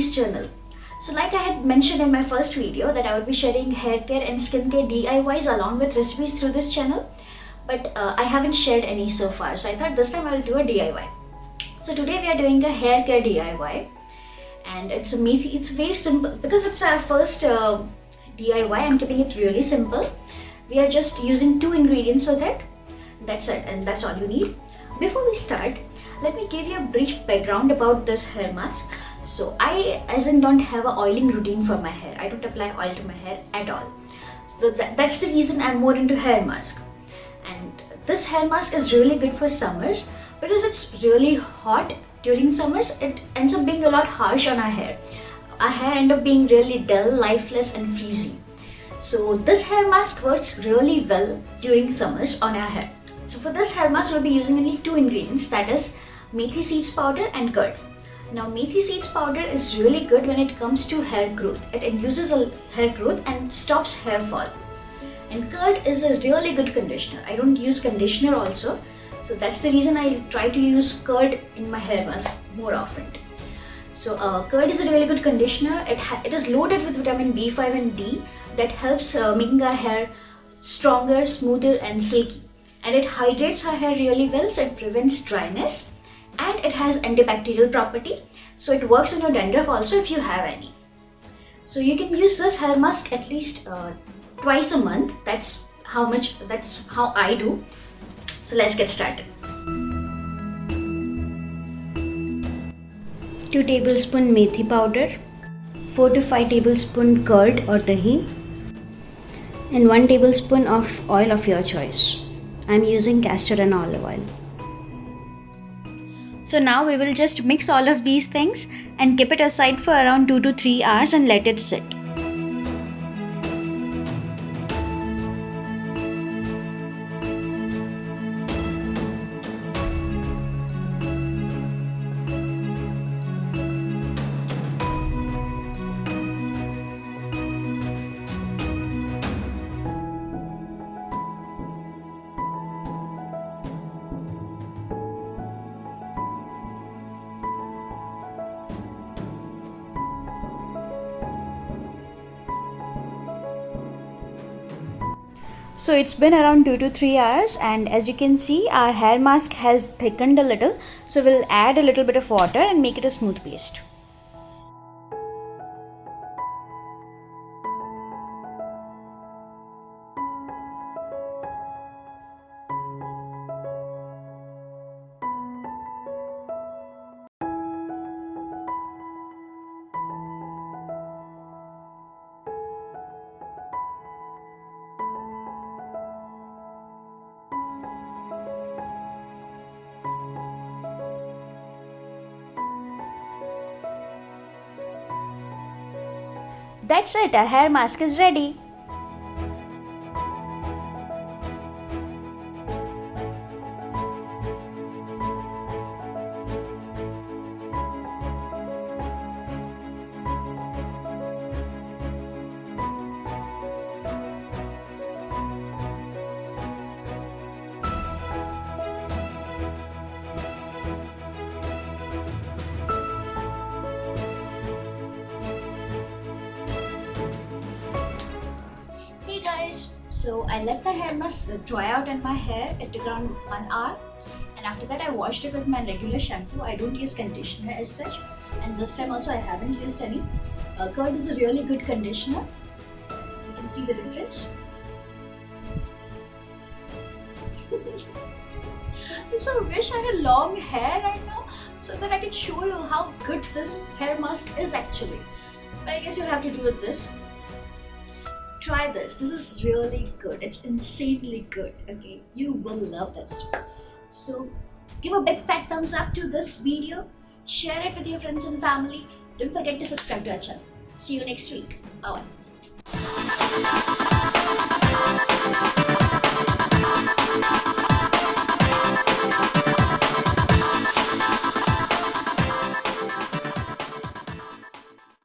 recipes journal. So like I had mentioned in my first video that I would be sharing hair care and skincare DIYs along with recipes through this channel, but I haven't shared any so far, so I thought this time I'll do a DIY. So today we are doing a hair care DIY, and it's a Methi. It's very simple because it's our first DIY. I'm keeping it really simple. We are just using 2 ingredients of that. That's it, and that's all you need. Before we start, let me give you a brief background about this hair mask. So I don't have an oiling routine for my hair. I don't apply oil to my hair at all. So that's the reason I'm more into hair mask. And this hair mask is really good for summers because it's really hot during summers. It ends up being a lot harsh on our hair. Our hair ends up being really dull, lifeless and frizzy. So this hair mask works really well during summers on our hair. So for this hair mask, we'll be using only 2 ingredients, that is Methi seeds powder and curd. Now Methi seeds powder is really good when it comes to hair growth. It induces hair growth and stops hair fall. And curd is a really good conditioner. I don't use conditioner also. So that's the reason I try to use curd in my hair mask more often. So curd is a really good conditioner. It is loaded with vitamin B5 and D that helps making our hair stronger, smoother and silky. And it hydrates our hair really well, so it prevents dryness. And it has antibacterial property, so it works on your dandruff also if you have any. So you can use this hair mask at least twice a month. That's how I do. So let's get started. 2 tablespoon methi powder, 4 to 5 tablespoon curd or dahi, and 1 tablespoon of oil of your choice. I'm using castor and olive oil. So now we will just mix all of these things and keep it aside for around 2 to 3 hours and let it sit. So it's been around 2 to 3 hours, and as you can see our hair mask has thickened a little, so we'll add a little bit of water and make it a smooth paste. That's it, our hair mask is ready. Hey guys, so I let my hair mask dry out in my hair. It took around 1 hour, and after that I washed it with my regular shampoo. I don't use conditioner as such, and this time also I haven't used any. Curd is a really good conditioner. You can see the difference. So I wish I had long hair right now so that I can show you how good this hair mask is actually. But I guess you'll have to do with this. Try this. This is really good. It's insanely good. Okay, you will love this. So give a big fat thumbs up to this video. Share it with your friends and family. Don't forget to subscribe to our channel. See you next week. Bye.